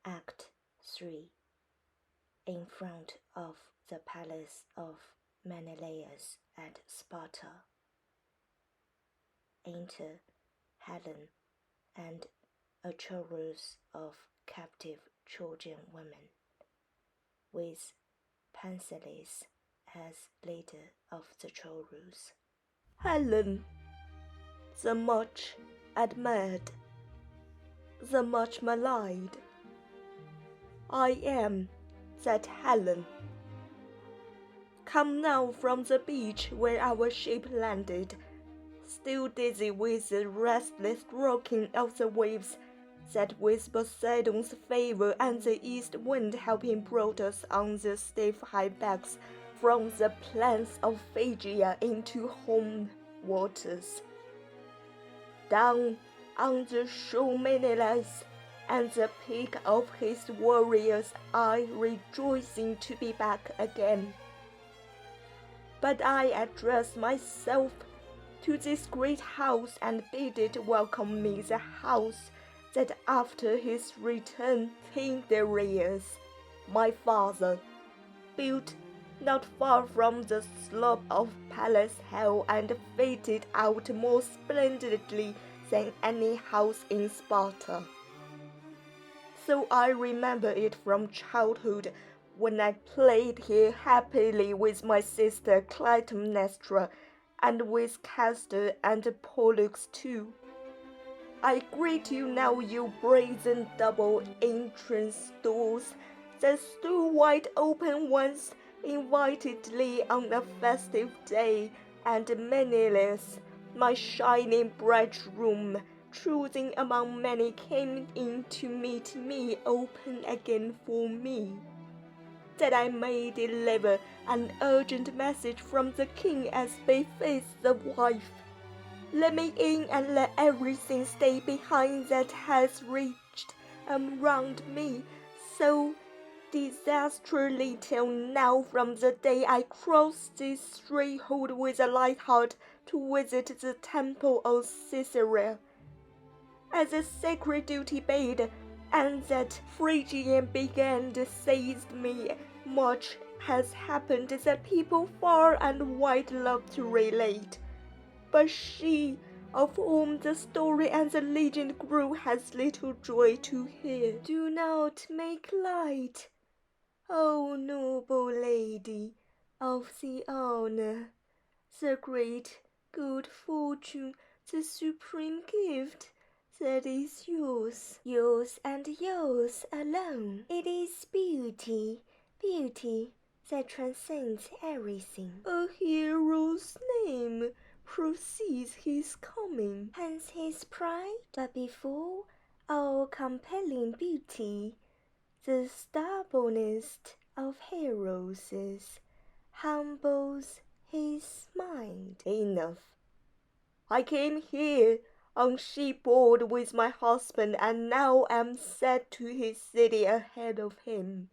Act 3. In front of the palace of Menelaus at Sparta. Enter Helen and a chorus of captive Trojan women, with Pentheus as leader of the chorus. Helen, the much admired, the much maligned. I am that Helen. Come now from the beach where our ship landed, still dizzy with the restless rocking of the waves that with Poseidon's favor and the east wind helping brought us on the stiff high backs from the plains of Phrygia into home waters. Down on the shore Menelaus and the peak of his warriors are rejoicing to be back again. But I address myself to this great house and bid it welcome me, the house that after his return King Darius, my father, built not far from the slope of Pallas Hill and fitted out more splendidly than any house in Sparta. So I remember it from childhood, when I played here happily with my sister Clytemnestra, and with Castor and Pollux too. I greet you now, you brazen double entrance doors that stood wide open once invitedly on a festive day, and Menelaus, my shining bridegroom, choosing among many, came in to meet me, open again for me, that I may deliver an urgent message from the king as befits the wife. Let me in and let everything stay behind that has reached around me so disastrously till now, from the day I crossed this threshold with a light heart to visit the temple of Caesarea, as a sacred duty bade, and that Phrygian brigand seized me. Much has happened that people far and wide love to relate, but she of whom the story and the legend grew has little joy to hear. Do not make light, O noble lady, of the honor, the great good fortune, the supreme gift that is yours and yours alone. It is beauty, beauty that transcends everything. A hero's name precedes his coming, hence his pride. But before all compelling beauty, the stubbornest of heroes humbles his mind. Enough. I came here on shipboard with my husband, and now am set to his city ahead of him.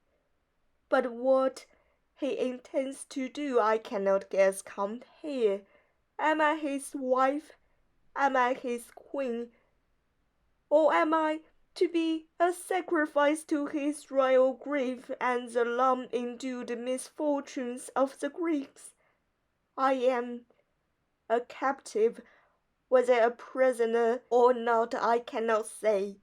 But what he intends to do I cannot guess. Come here. Am I his wife? Am I his queen? Or am I to be a sacrifice to his royal grief and the long-endured misfortunes of the Greeks? I am a captive, whether a prisoner or not I cannot say.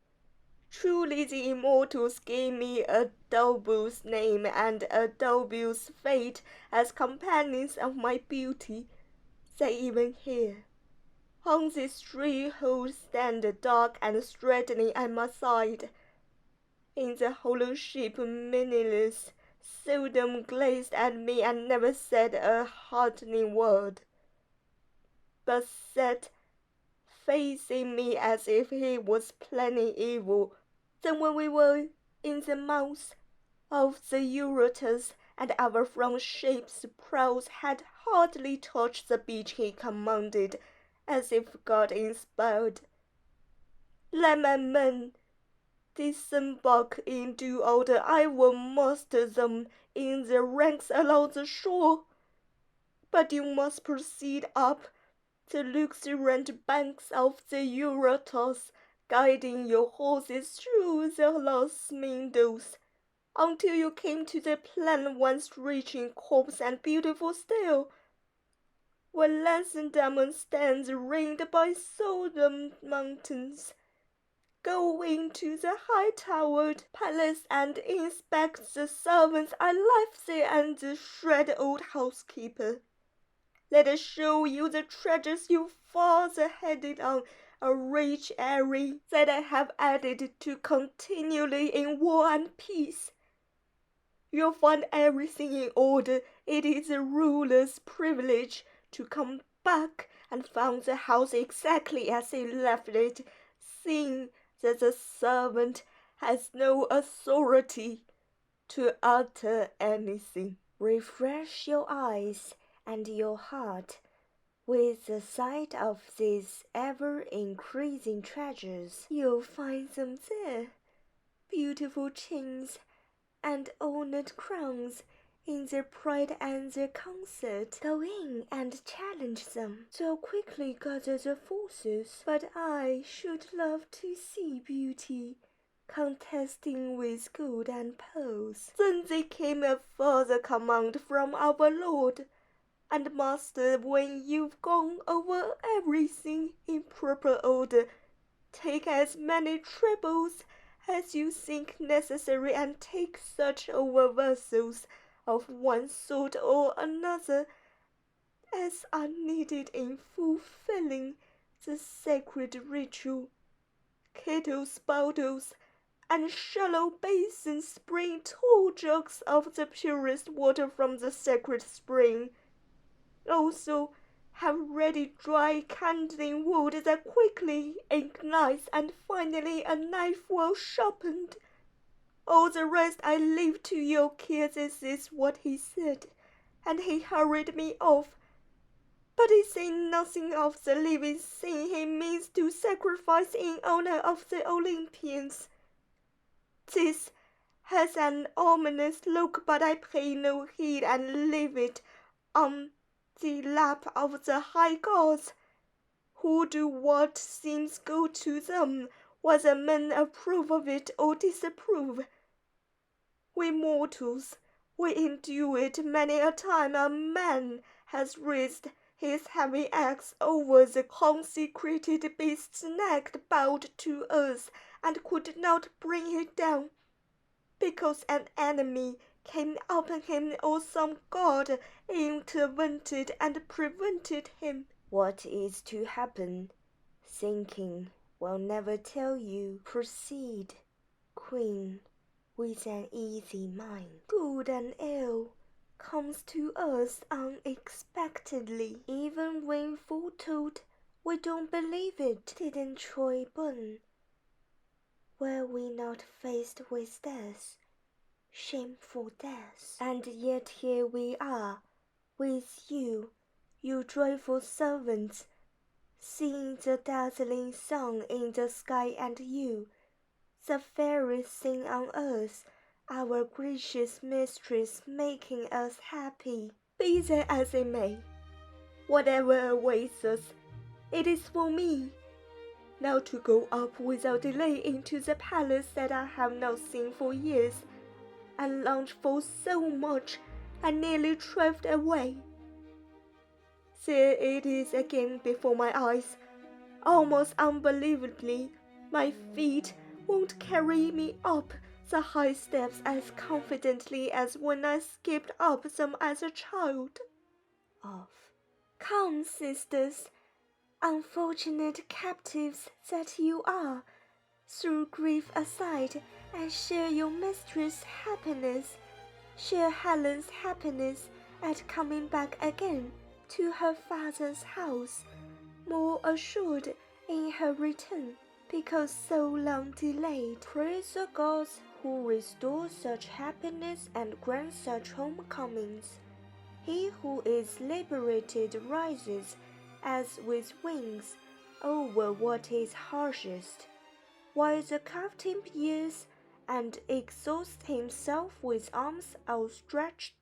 Truly the immortals gave me a Doubles name and a Doubles fate as companions of my beauty. They even here, on this threshold, stand dark and threatening at my side. In the whole ship Menelaus seldom gazed at me and never said a heartening word, but sat facing me as if he was planning evil. Then when we were in the mouth of the Eurotas, and our front ship's prows had hardly touched the beach, he commanded, as if God inspired, "Let my men disembark in due order. I will muster them in their ranks along the shore. But you must proceed up the luxuriant banks of the Eurotas, guiding your horses through the lost meadows, until you came to the plain once rich in crops and beautiful still, where Lansdowne stands ringed by solemn mountains. Go into the high-towered palace and inspect the servants I left there and the shred old housekeeper. Let us show you the treasures your father handed on a rich array that I have added to continually in war and peace. You'll find everything in order. It is a ruler's privilege to come back and find the house exactly as he left it, seeing that the servant has no authority to utter anything. Refresh your eyes and your heart with the sight of these ever-increasing treasures. You'll find them there, beautiful chains and ornate crowns in their pride and their concert. Go in and challenge them. They'll quickly gather the forces, but I should love to see beauty contesting with gold and pearls. Then there came a further command from our Lord, and Master, when you've gone over everything in proper order, take as many troubles as you think necessary, and take such over vessels of one sort or another as are needed in fulfilling the sacred ritual. Kettles, bottles, and shallow basins bring 2 jugs of the purest water from the sacred spring. Also, have ready dry kindling wood that quickly ignites, and finally a knife well sharpened. All the rest I leave to your care. This is what he said, and he hurried me off. But he said nothing of the living thing he means to sacrifice in honor of the Olympians. This has an ominous look, but I pay no heed and leave it on the lap of the high gods, who do what seems good to them, whether men approve of it or disapprove. We mortals, we endure it many a time. A man has raised his heavy axe over the consecrated beast's neck, bowed to earth, and could not bring it down, because an enemy came upon him, or some god intervened and prevented him. What is to happen, thinking will never tell you. Proceed, Queen, with an easy mind. Good and ill comes to us unexpectedly. Even when foretold, we don't believe it. Didn't Troy burn? Were we not faced with death, shameful death? And yet here we are, with you, you joyful servants, seeing the dazzling sun in the sky, and you, the fairest thing on earth, our gracious mistress, making us happy. Be that as it may, whatever awaits us, it is for me now to go up without delay into the palace that I have not seen for years, and longed for so much I nearly drift away. There it is again before my eyes. Almost unbelievably, my feet won't carry me up the high steps as confidently as when I skipped up them as a child. Off. Come, sisters, unfortunate captives that you are, throw grief aside and share your mistress' happiness. Share Helen's happiness at coming back again to her father's house, more assured in her return, because so long delayed. Praise the gods who restore such happiness and grant such homecomings. He who is liberated rises as with wings over what is harshest, while the captive years and exhausts himself with arms outstretched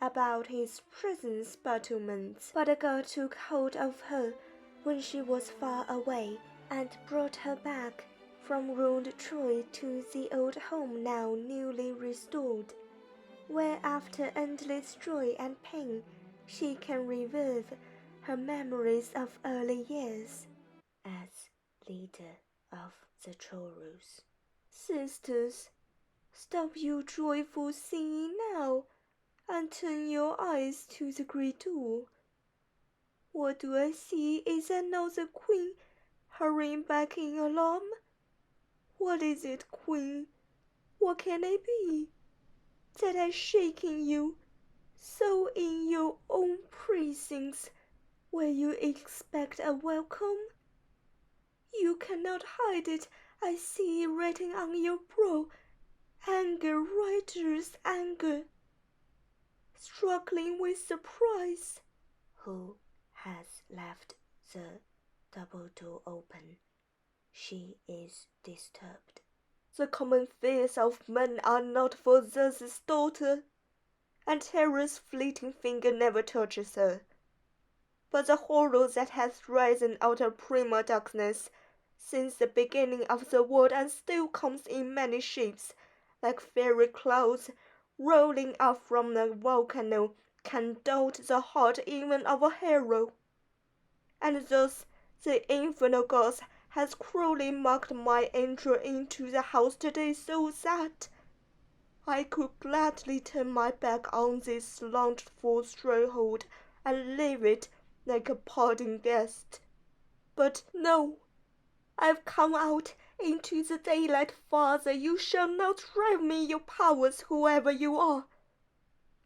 about his prison's battlements. But God took hold of her when she was far away, and brought her back from ruined Troy to the old home now newly restored, where after endless joy and pain she can revive her memories of early years. As leader of the chorus, sisters, stop your joyful singing now, and turn your eyes to the great door. What do I see? Is that not the queen hurrying back in alarm? What is it, queen? What can it be that has shaken you so in your own precincts, where you expect a welcome? You cannot hide it. I see it written on your brow. Anger, writer's anger, struggling with surprise. Who has left the double door open? She is disturbed. The common fears of men are not for Zeus's daughter, and terror's fleeting finger never touches her. But the horror that has risen out of primal darkness since the beginning of the world and still comes in many shapes, like fairy clouds rolling up from the volcano, can daunt the heart even of a hero. And thus the infernal gods has cruelly marked my entry into the house today, so that I could gladly turn my back on this slothful stronghold and leave it like a parting guest. But no, I've come out into the daylight, Father. You shall not drive me your powers, whoever you are.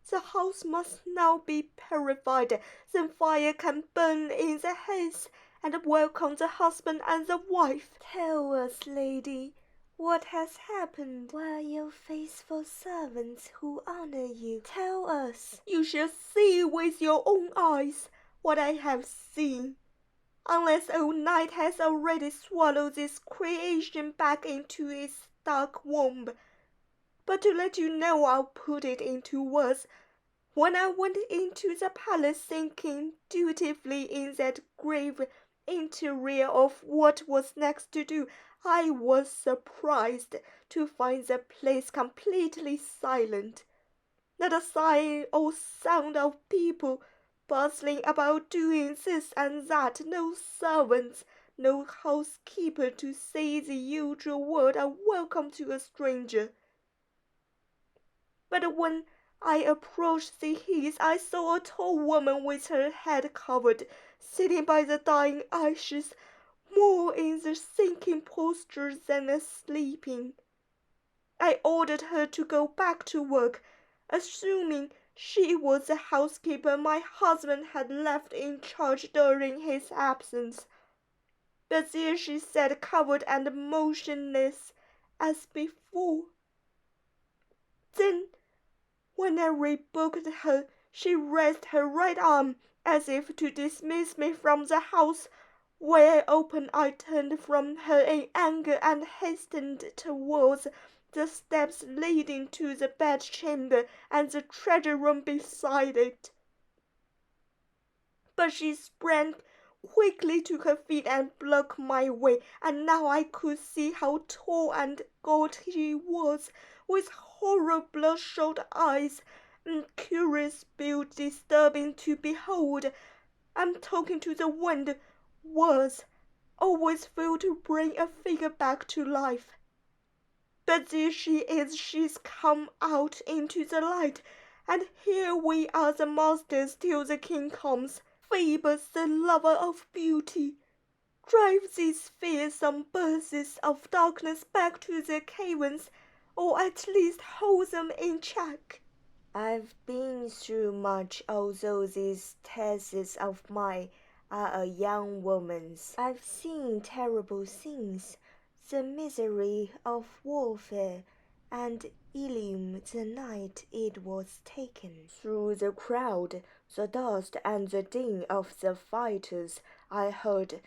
The house must now be purified, then fire can burn in the hearth and welcome the husband and the wife. Tell us, lady, what has happened? Where are your faithful servants who honor you? Tell us. You shall see with your own eyes what I have seen, unless old night has already swallowed this creation back into its dark womb. But to let you know, I'll put it into words. When I went into the palace, thinking dutifully in that grave interior of what was next to do, I was surprised to find the place completely silent. Not a sign or sound of people bustling about doing this and that, no servants, no housekeeper to say the usual word of welcome to a stranger. But when I approached the heath, I saw a tall woman with her head covered, sitting by the dying ashes, more in the sinking posture than a sleeping. I ordered her to go back to work, assuming she was the housekeeper my husband had left in charge during his absence. But there she sat, covered and motionless as before. Then, when I rebuked her, she raised her right arm as if to dismiss me from the house. Wide open I turned from her in anger and hastened towards the steps leading to the bedchamber and the treasure room beside it. But she sprang quickly to her feet and blocked my way, and now I could see how tall and gaunt she was, with horror bloodshot eyes, and curious build disturbing to behold. I'm talking to the wind, words always fail to bring a figure back to life. But there she is, she's come out into the light, and here we are the masters till the king comes. Phoebus, the lover of beauty, drive these fearsome bursts of darkness back to their caverns, or at least hold them in check. I've been through much, although these tests of mine are a young woman's. I've seen terrible things, the misery of warfare, and Ilium the night it was taken. Through the crowd, the dust and the din of the fighters, I heard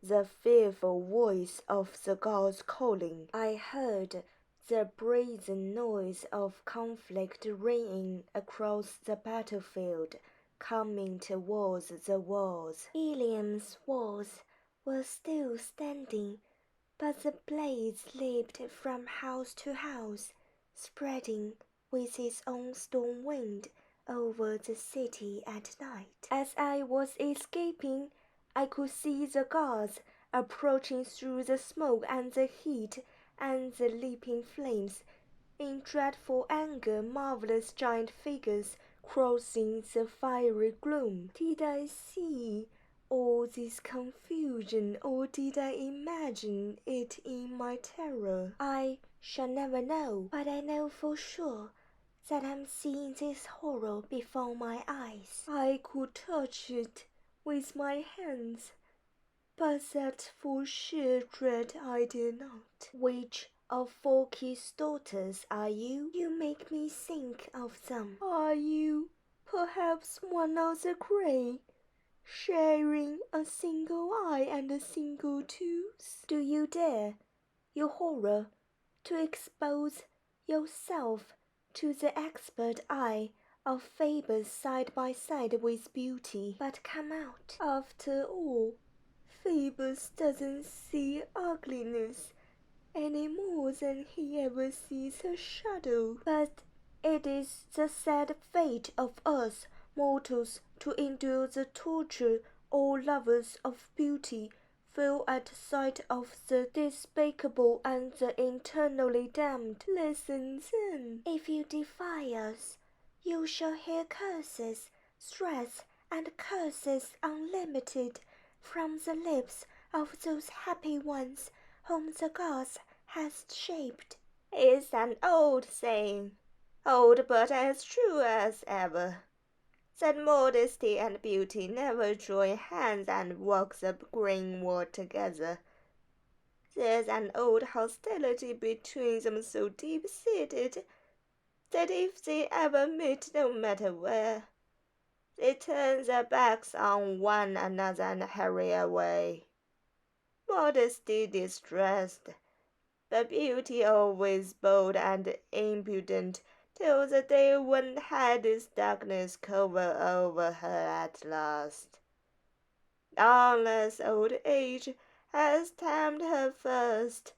the fearful voice of the gods calling. I heard the brazen noise of conflict ringing across the battlefield, coming towards the walls. Ilium's walls were still standing, But the blaze leaped from house to house, spreading with its own storm wind over the city at night. As I was escaping, I could see the guards approaching through the smoke and the heat and the leaping flames. In dreadful anger, marvelous giant figures crossing the fiery gloom. Did I see all this confusion, or did I imagine it in my terror? I shall never know, but I know for sure that I'm seeing this horror before my eyes. I could touch it with my hands, but that for sheer dread I dare not. Which of Forky's daughters are you? You make me think of them. Are you perhaps one of the grey, sharing a single eye and a single tooth? Do you dare, you horror, to expose yourself to the expert eye of Phoebus side by side with beauty? But come out. After all, Phoebus doesn't see ugliness any more than he ever sees her shadow. But it is the sad fate of us mortals to endure the torture all lovers of beauty feel at sight of the despicable and the eternally damned. Listen then. If you defy us, you shall hear curses, threats, and curses unlimited from the lips of those happy ones whom the gods has shaped. It's an old saying, old but as true as ever, that modesty and beauty never join hands and walk the green world together. There's an old hostility between them so deep-seated that if they ever meet, no matter where, they turn their backs on one another and hurry away. Modesty distressed, but beauty always bold and impudent, till the day when Hades' darkness cover over her at last. Unless old age has tamed her first,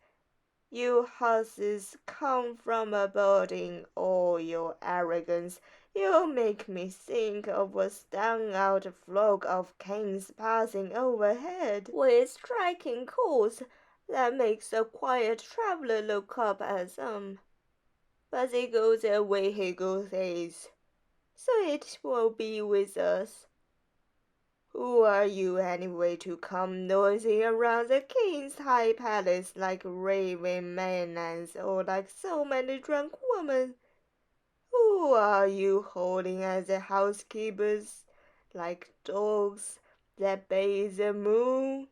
you horses come from abroad in all your arrogance. You make me think of a stung-out flock of kings passing overhead, with striking calls that makes a quiet traveler look up at them. But they go their vehicles, so it will be with us. Who are you anyway to come nosing around the king's high palace like raving maenads or like so many drunk women? Who are you holding as the housekeepers like dogs that bathe the moon?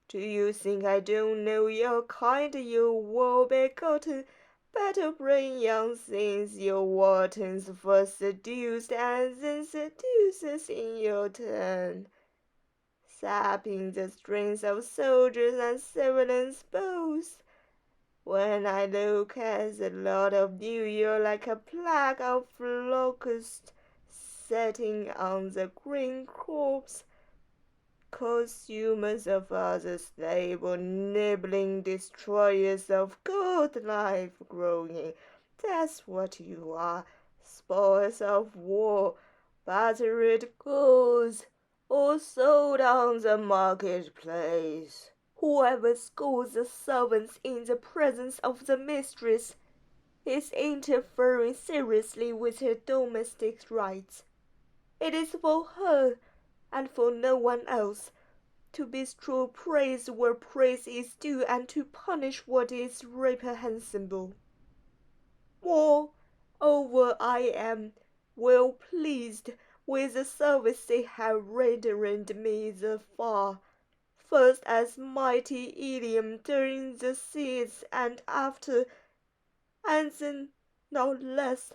Do you think I don't know your kind, you woe-begotten, battle-brain young things, you Waltons first seduced and then seducers in your turn, sapping the strength of soldiers and civilians both? When I look at the lot of you, you're like a plague of locusts setting on the green crops, consumers of others' labor, nibbling destroyers of good life growing. That's what you are, spoils of war, battered goods, or sold on the marketplace. Whoever scolds the servants in the presence of the mistress is interfering seriously with her domestic rights. It is for her and for no one else to bestow praise where praise is due and to punish what is reprehensible. Moreover, I am well pleased with the service they have rendered me thus far, first as mighty Ilium during the siege and after, and then not less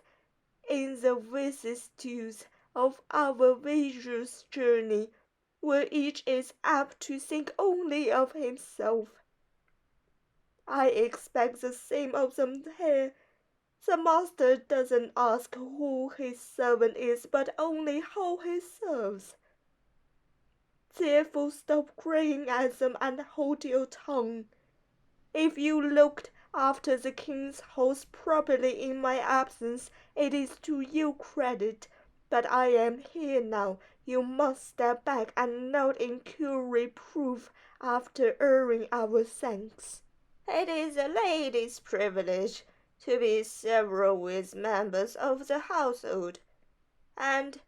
in the vicissitudes of our various journey, where each is apt to think only of himself. I expect the same of them here. The master doesn't ask who his servant is, but only how he serves. Therefore stop crying at them and hold your tongue. If you looked after the king's horse properly in my absence, it is to your credit. But I am here now. You must step back and not incur reproof after earning our thanks. It is a lady's privilege to be several with members of the household, and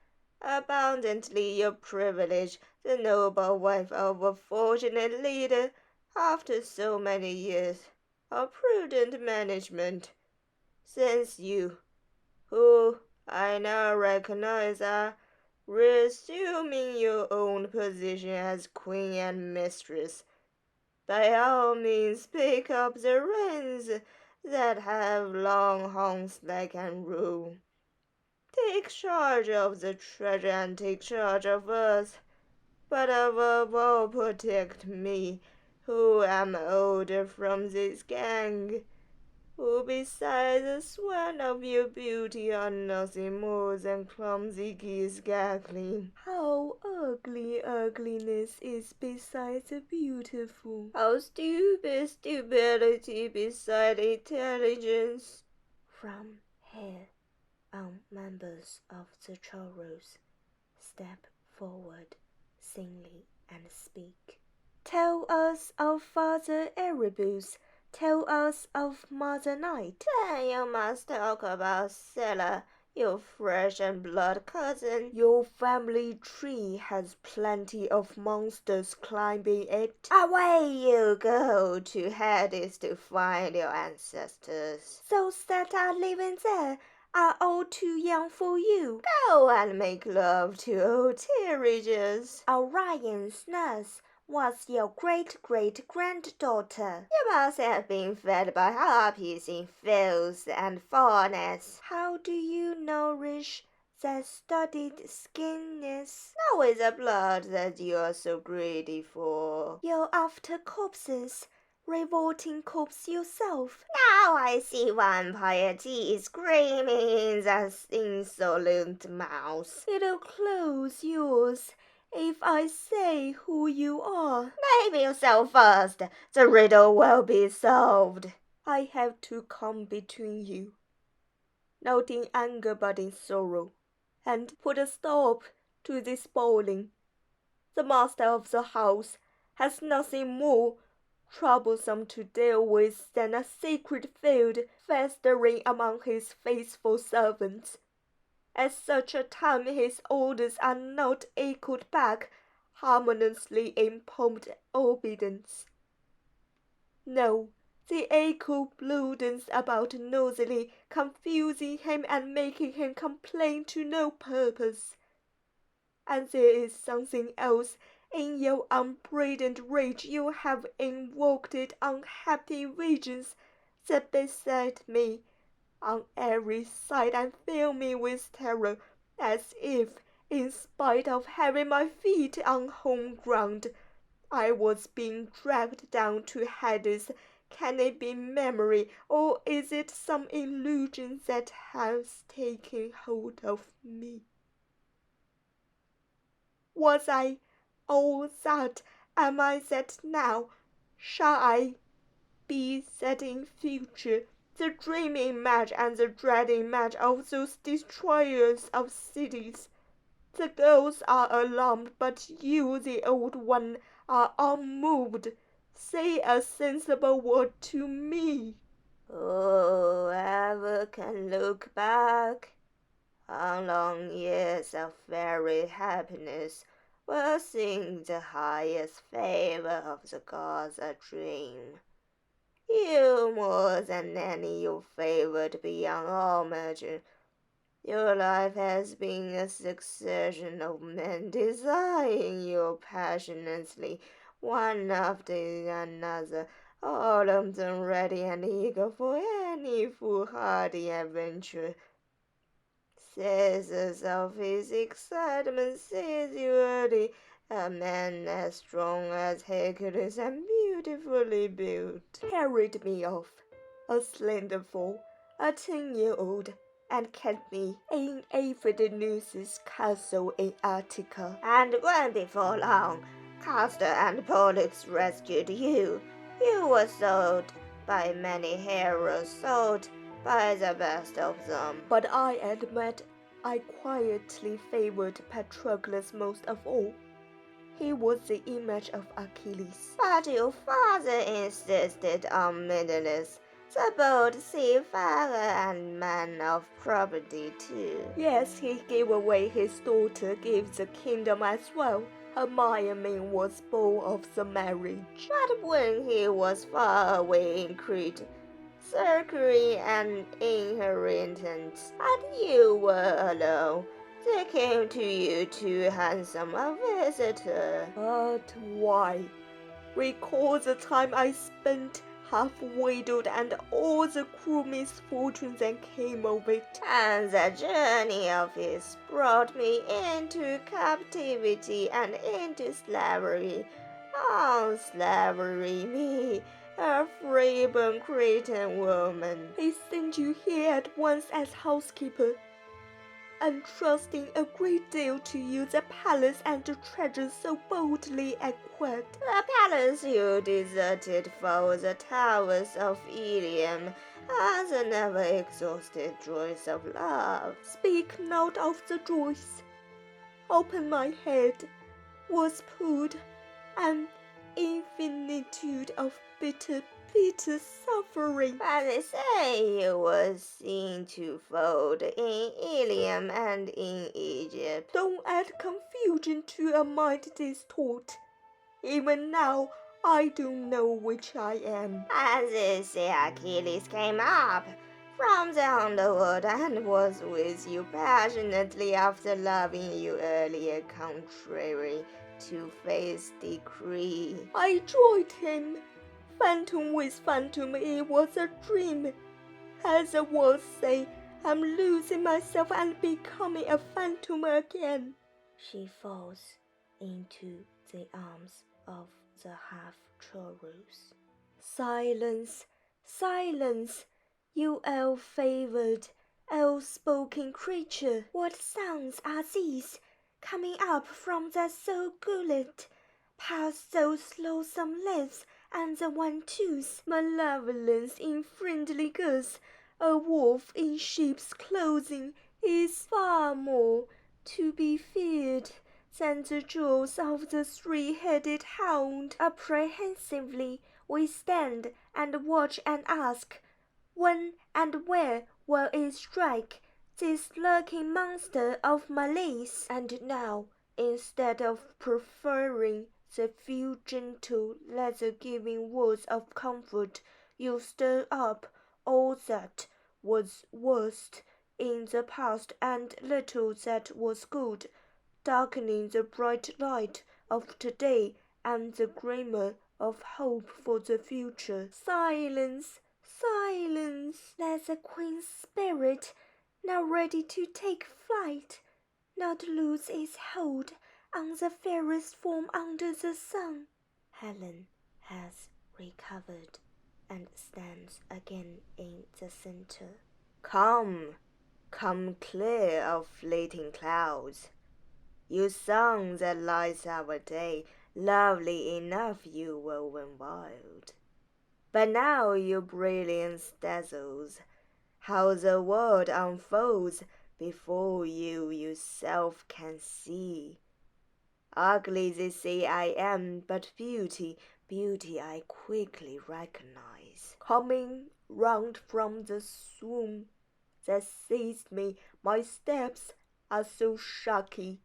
abundantly your privilege, the noble wife of a fortunate leader, after so many years of prudent management, since you, who I now recognize, are resuming your own position as queen and mistress, by all means pick up the reins that have long hung slack and rule. Take charge of the treasure and take charge of us, but above all protect me, who am older from this gang, who besides the swan of your beauty are nothing more than clumsy geese cackling. How ugly ugliness is beside the beautiful. How stupid stupidity beside intelligence. From here on, members of the chorus, step forward, singly, and speak. Tell us of Father Erebus. Tell us of Mother Night. Then you must talk about Scylla, your flesh and blood cousin. Your family tree has plenty of monsters climbing it. Away you go to Hades to find your ancestors. Those that are living there are all too young for you. Go and make love to old Tiresias. Orion's nurse was your great-great-granddaughter. You must have been fed by harpies in fields and forests. How do you nourish that studied skinness? Not with the blood that you are so greedy for. You're after corpses, revolting corpse yourself. Now I see one piety screaming in that insolent mouth. It'll close yours if I say who you are. Name yourself first. The riddle will be solved. I have to come between you, not in anger but in sorrow, and put a stop to this bawling. The master of the house has nothing more troublesome to deal with than a sacred field festering among his faithful servants. At such a time his orders are not echoed back harmoniously in prompt obedience. No, the echo broodens about noisily, confusing him and making him complain to no purpose. And there is something else. In your unbridled rage you have invoked unhappy visions that beset me on every side and fill me with terror, as if, in spite of having my feet on home ground, I was being dragged down to Hades. Can it be memory, or is it some illusion that has taken hold of me? Was I all that? Am I that now? Shall I be that in future? The dream image and the dread image of those destroyers of cities. The girls are alarmed, but you, the old one, are unmoved. Say a sensible word to me. Whoever can look back on long years of fairy happiness will sing the highest favor of the gods a dream. You more than any you favored beyond all measure. Your life has been a succession of men desiring you passionately, one after another, all of them ready and eager for any foolhardy adventure. Seizes of his excitement, seize you early, a man as strong as Hercules and beautifully built, carried me off, a slender foal, a 10-year-old, and kept me in Aphrodite's castle in Attica. And when before long, Castor and Pollux rescued you, You were sold by many heroes, sold by the best of them. But I admit I quietly favored Patroclus most of all. He was the image of Achilles. But your father insisted on Menelaus, the bold seafarer and man of property too. Yes, he gave away his daughter, gave the kingdom as well. Hermione was born of the marriage. But when he was far away in Crete, circling an inheritance, and you were alone, there came to you too handsome a visitor. But why? Recall the time I spent half widowed and all the cruel misfortunes that came of it. And the journey of his brought me into captivity and into slavery. Oh, slavery, me, a freeborn Cretan woman. He sent you here at once as housekeeper, entrusting a great deal to you, the palace and the treasures so boldly acquired. The palace you deserted for the towers of Ilium and the never exhausted joys of love. Speak not of the joys. Open my head was poured an infinitude of bitter suffering. But they say you were seen twofold in Ilium and in Egypt. Don't add confusion to a mind distraught. Even now, I don't know which I am. And they say Achilles came up from the underworld and was with you passionately after loving you earlier, contrary to fate's decree. I joined him. Phantom with phantom, it was a dream. As the words say, I'm losing myself and becoming a phantom again. She falls into the arms of the half-Troros. Silence, silence, you ill-favored, ill-spoken creature. What sounds are these, coming up from that soul gullet, past those loathsome lips and the one tooth? Malevolence in friendly girths, a wolf in sheep's clothing, is far more to be feared than the jaws of the three-headed hound. Apprehensively we stand and watch and ask, when and where will it strike, this lurking monster of malice? And now, instead of preferring the few gentle, leisure-giving words of comfort, you stir up all that was worst in the past and little that was good, darkening the bright light of today and the glimmer of hope for the future. Silence, silence! Let the queen's spirit, now ready to take flight, not lose its hold on the fairest form under the sun. Helen has recovered and stands again in the center. Come, come clear of fleeting clouds. You sun that lights our day, lovely enough you were when wild. But now your brilliance dazzles, how the world unfolds before you yourself can see. Ugly they say I am, but beauty I quickly recognize. Coming round from the swoon that seized me, my steps are so shaky,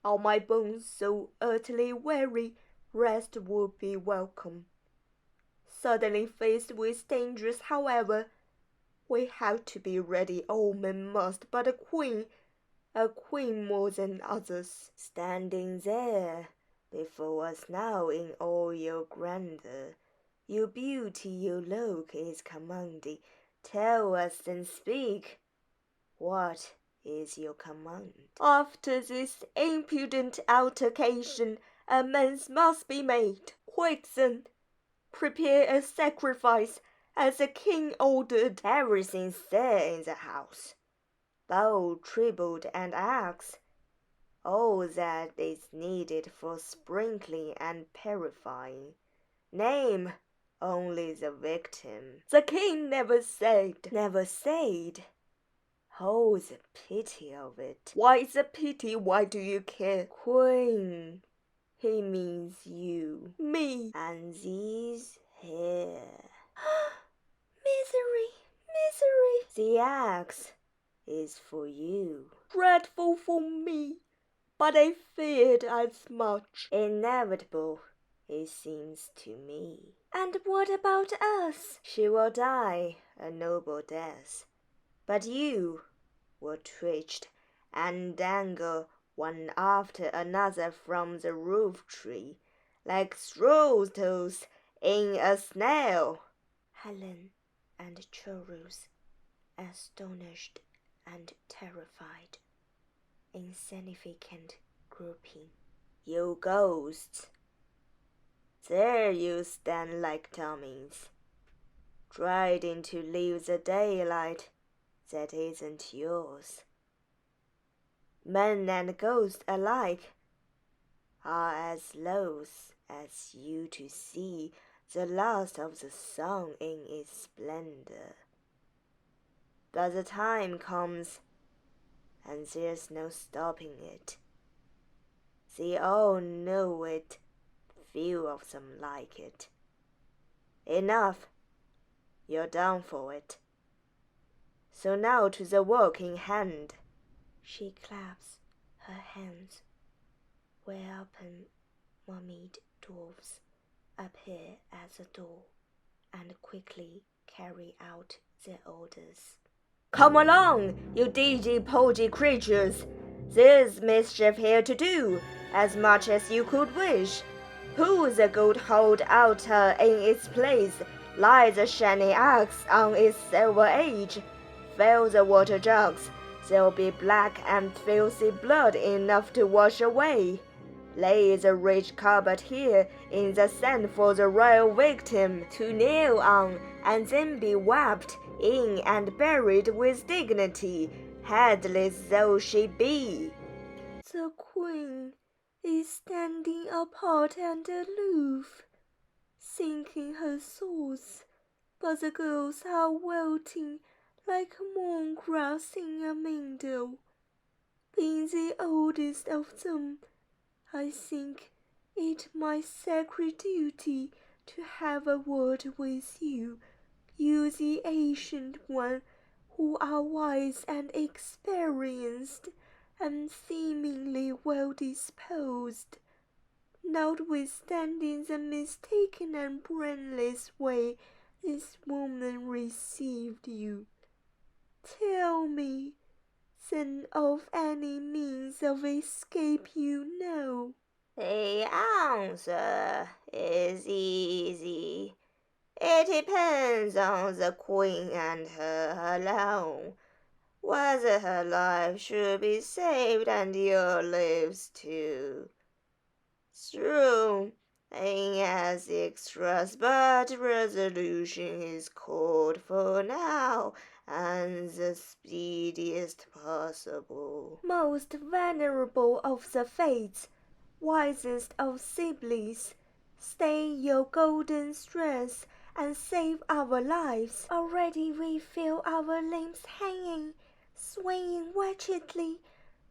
all my bones so utterly weary, rest would be welcome. Suddenly faced with dangers, however, we have to be ready, all men must, but a queen more than others, standing there before us now in all your grandeur. Your beauty, your look is commanding. Tell us and speak. What is your command? After this impudent altercation, amends must be made. Quick then, prepare a sacrifice, as the king ordered. Everything's there in the house. Bowl, tribute, and axe. All that is needed for sprinkling and purifying. Name, only the victim. The king never said. Never said. Oh, the pity of it. Why the pity? Why do you care? Queen, he means you. Me. And these here. Misery, misery. The axe is for you. Dreadful for me, but I feared as much. Inevitable, it seems to me. And what about us? She will die a noble death, but you will twitched and dangle one after another from the roof tree, like throstles in a snail. Helen and Charles, astonished and terrified, insignificant grouping. You ghosts! There you stand like dummies, dreading to leave the daylight that isn't yours. Men and ghosts alike are as loath as you to see the last of the sun in its splendor. But the time comes, and there's no stopping it. They all know it, few of them like it. Enough, you're done for it. So now to the work in hand. She claps her hands, whereupon mummied dwarfs appear at the door and quickly carry out their orders. Come along, you dingy-podgy creatures. There's mischief here to do, as much as you could wish. Pull the gold hold altar in its place, light the shining axe on its silver edge, fill the water jugs. There'll be black and filthy blood enough to wash away. Lay the rich carpet here in the sand for the royal victim to kneel on, and then be wrapped in and buried with dignity, headless though she be. The queen is standing apart and aloof, thinking her thoughts, but the girls are wilting like morn grass in a meadow. Being the oldest of them, I think it my sacred duty to have a word with you, you the ancient one, who are wise and experienced, and seemingly well disposed, notwithstanding the mistaken and brainless way this woman received you. Tell me, then, of any means of escape you know. The answer is easy. It depends on the queen and her alone, whether her life should be saved and your lives too. True, in as extras, but resolution is called for now, and the speediest possible. Most venerable of the fates, wisest of Siblings, stay your golden stress and save our lives. Already we feel our limbs hanging, swaying wretchedly,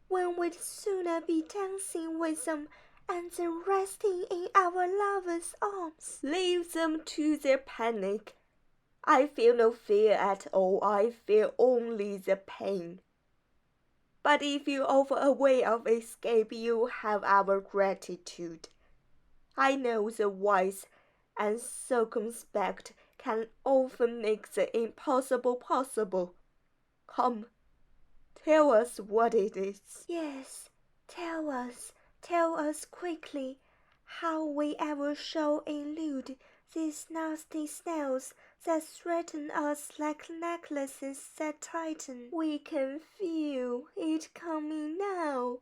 when we'd sooner be dancing with them and then resting in our lovers' arms. Leave them to their panic. I feel no fear at all. I feel only the pain. But if you offer a way of escape, you have our gratitude. I know the wise and circumspect can often make the impossible possible. Come, tell us what it is. Yes, tell us quickly, how we ever shall elude these nasty snails that threaten us like necklaces that tighten. We can feel it coming now,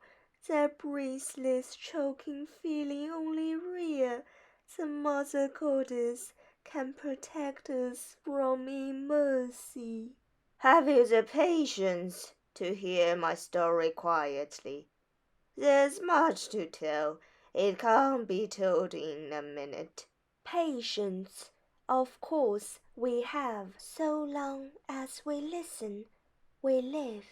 that breathless, choking feeling only real. The Mother Goddess can protect us from in mercy. Have you the patience to hear my story quietly? There's much to tell. It can't be told in a minute. Patience, Of course we have. So long as we listen, we live.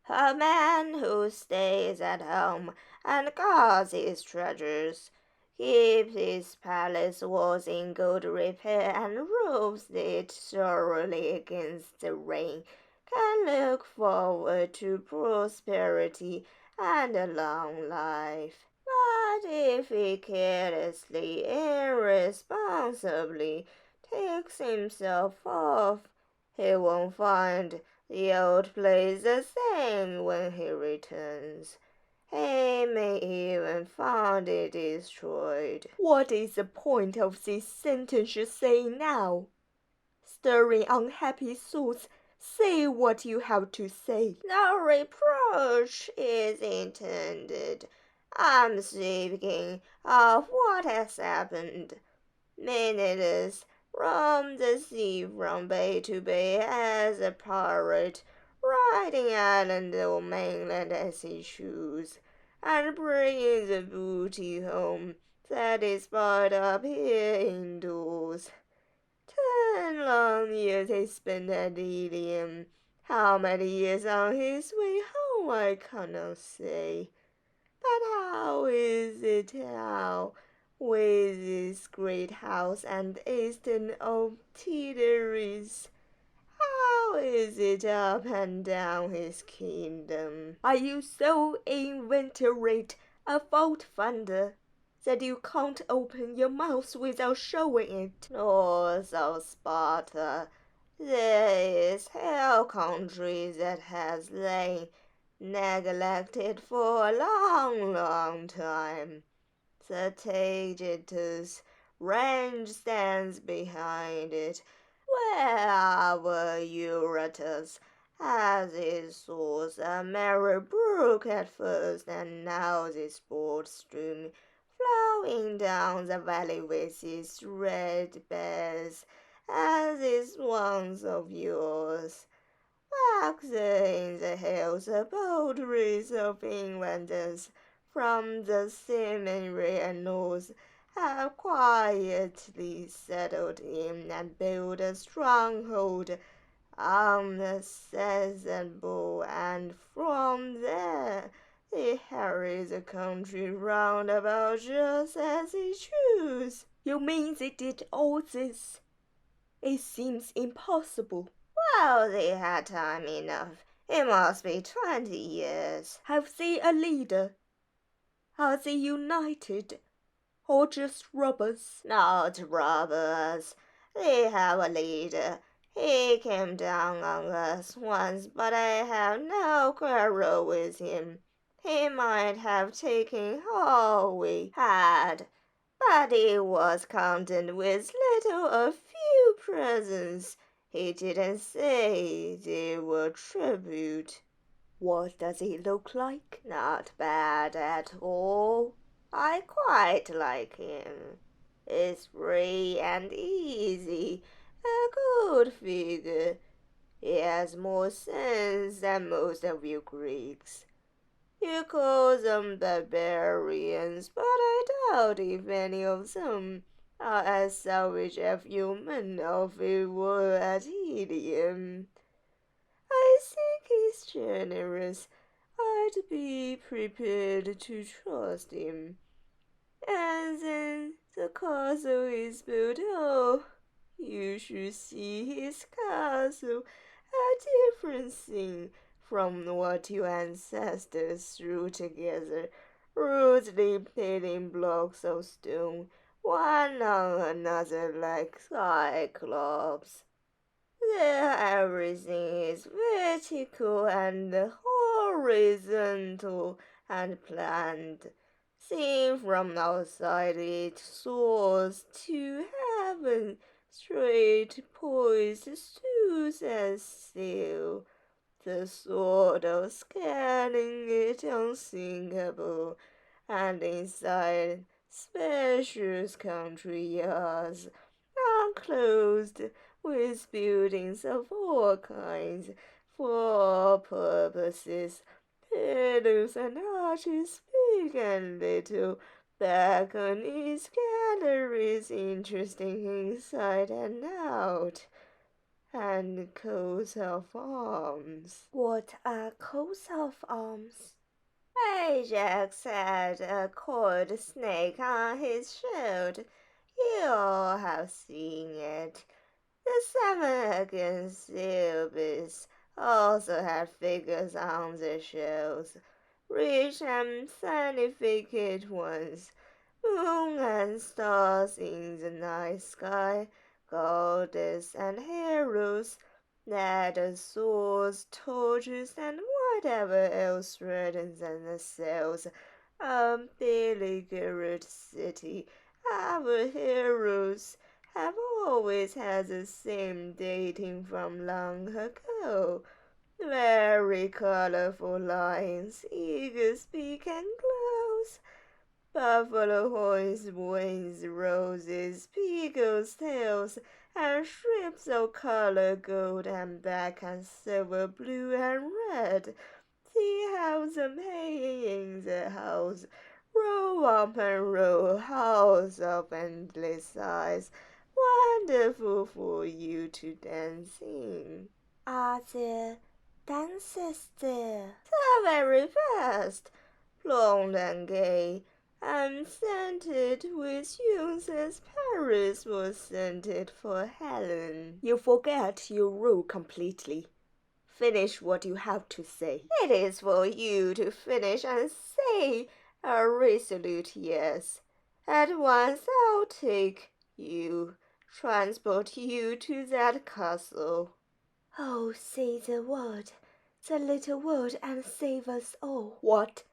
A man who stays at home and guards his treasures, keeps his palace walls in good repair and roofs it thoroughly against the rain, can look forward to prosperity and a long life. But if he carelessly, irresponsibly takes himself off, he won't find the old place the same when he returns. He may even find it destroyed. What is the point of this sentence you say now? Stirring unhappy thoughts, say what you have to say. No reproach is intended. I'm speaking of what has happened. Meaningless, roam the sea from bay to bay as a pirate, riding island or mainland as he chooses, and bringing the booty home satisfied up here indoors. 10 long years he spent at Ilium. How many years on his way home I cannot say. But how is it now, with this great house and eastern obtiteries? How is it up and down his kingdom? Are you so inveterate a fault finder that you can't open your mouth without showing it? North of Sparta, there is hell country that has lain neglected for a long, long time. The Tacitus range stands behind it, where our Eurotas has its source a merry brook at first, and now this broad stream flowing down the valley with its red beds, as is once of yours. Back there in the hills abode race of invaders from the Cimmerian north have quietly settled in and built a stronghold on the Sessanbow, and from there they harry the country round about just as they choose. You mean they did all this? It seems impossible. Well, they had time enough. It must be 20 years. Have they a leader? Are they united? Or just robbers? Not robbers. They have a leader. He came down on us once, but I have no quarrel with him. He might have taken all we had, but he was content with little a few presents. He didn't say they were tribute. What does he look like? Not bad at all. I quite like him. He's free and easy, a good figure. He has more sense than most of you Greeks. You call them barbarians, but I doubt if any of them are as savage as you men of it were at Ilium. I think he's generous. I'd be prepared to trust him. And then the castle is built. Oh, you should see his castle, a different thing from what your ancestors threw together, rudely pitting blocks of stone, one on another like cyclops. There everything is vertical and horizontal and planned. Seen from outside, it soars to heaven, straight poised, smooth as steel. The thought of scanning it unthinkable, and inside spacious country yards, enclosed with buildings of all kinds, for all purposes, pillars and arches big and little, balconies, galleries, interesting inside and out, and coats of arms. What are coats of arms? Ajax had a coiled snake on his shield. You all have seen it. The 7 against Silbus also had figures on their shields, rich and significant ones. Moon and stars in the night sky, goddess and heroes, ladders, swords, torches, and whatever else threatens and assails a beleaguered city. Our heroes have always had the same dating from long ago. Very colorful lines, eagles' beak and claws, buffalo horns, wings, roses, peacocks' tails, and strips of color gold and black and silver, blue and red. See how them hanging in the house, row up and row, house of endless size, wonderful for you to dance in. Are there dances there? The very best, blonde and gay, and scented with youth as Paris was scented for Helen. You forget your rule completely. Finish what you have to say. It is for you to finish and say a resolute yes. At once I'll take you, transport you to that castle. Oh, say the word, the little word, and save us all. What?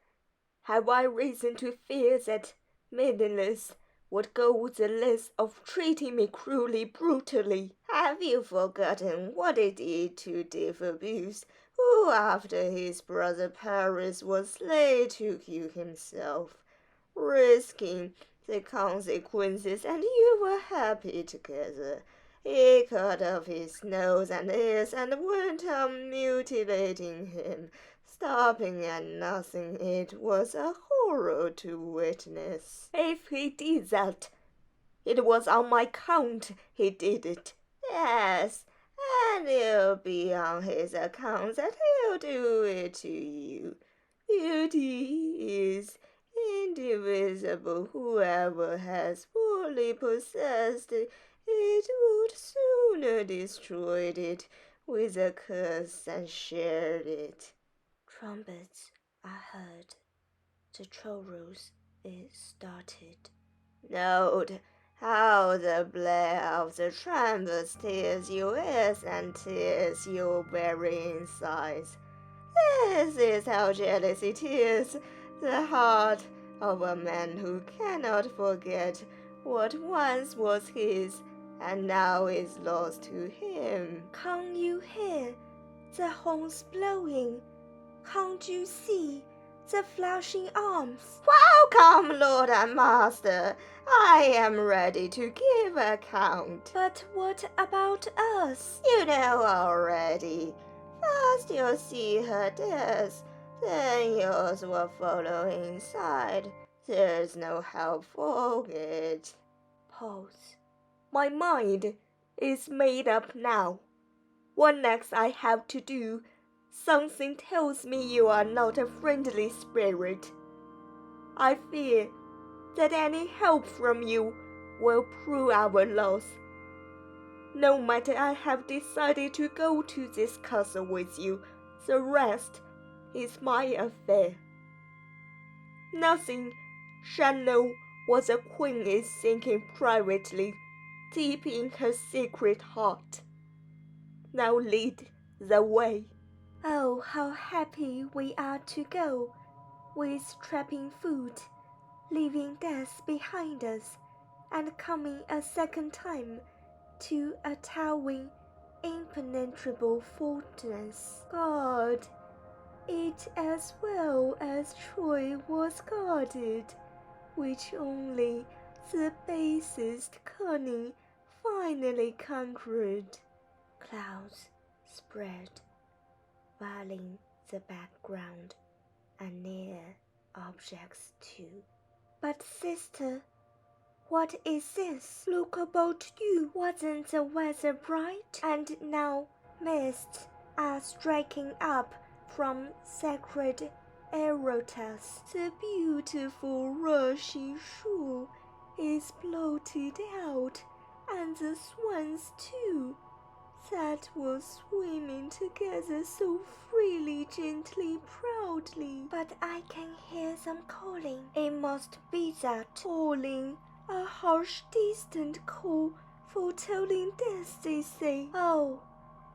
Have I reason to fear that meaningless would go the length of treating me cruelly, brutally? Have you forgotten what it did to Diphobus, who after his brother Paris was slain took you himself, risking the consequences, and you were happy together? He cut off his nose and ears and went on mutilating him, stopping at nothing. It was a horror to witness. If he did that, it was on my account he did it. Yes, and it'll be on his account that he'll do it to you. Beauty is indivisible. Whoever has fully possessed it, it would sooner destroyed it with a curse than shared it. Trumpets are heard. The troll rose is started. Note how the blare of the trumpets tears your ears and tears your very insides. This is how jealousy tears the heart of a man who cannot forget what once was his and now is lost to him. Can't you hear the horns blowing? Can't you see the flashing arms? Welcome, Lord and Master. I am ready to give account. But what about us? You know already. First you'll see her death, then yours will follow inside. There's no help for it. Pause. My mind is made up now. What next I have to do? Something tells me you are not a friendly spirit. I fear that any help from you will prove our loss. No matter, I have decided to go to this castle with you. The rest is my affair. Nothing shall know what the queen is thinking privately, deep in her secret heart. Now lead the way. Oh, how happy we are to go, with trapping food, leaving death behind us, and coming a second time to a towering, impenetrable fortress. God, it as well as Troy was guarded, which only the basest cunning finally conquered. Clouds spread, veiling the background, and near objects too, But sister, what is this? Look about you. Wasn't the weather bright? And now mists are striking up from sacred erotas. The beautiful rushing shore is blotted out, and the swans too, that were swimming together so freely, gently, proudly. But I can hear them calling. It must be that calling, a harsh, distant call, foretelling death, they say. Oh,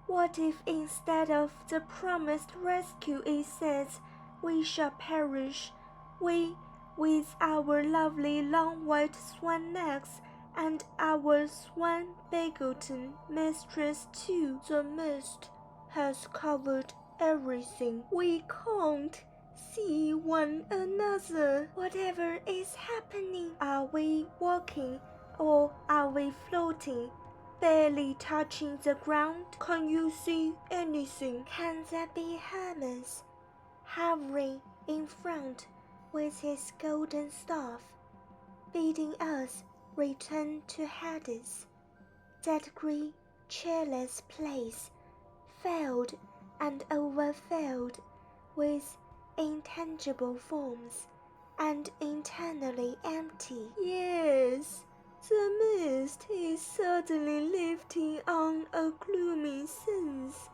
what if instead of the promised rescue it says, we shall perish, we with our lovely long white swan necks, and our swan begotten mistress too. The mist has covered everything. We can't see one another. Whatever is happening, are we walking or are we floating, barely touching the ground? Can you see anything? Can that be Hermes, hovering in front with his golden staff, bidding us return to Hades, that green, cheerless place, filled and overfilled with intangible forms, and eternally empty? Yes, the mist is suddenly lifting on a gloomy sense.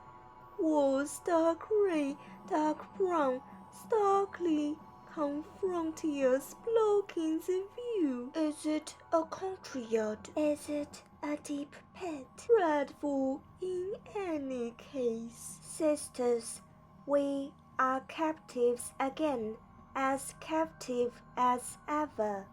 Walls dark gray, dark brown, starkly confronting us, blocking the view. Is it a courtyard? Is it a deep pit? Dreadful in any case. Sisters, we are captives again, as captive as ever.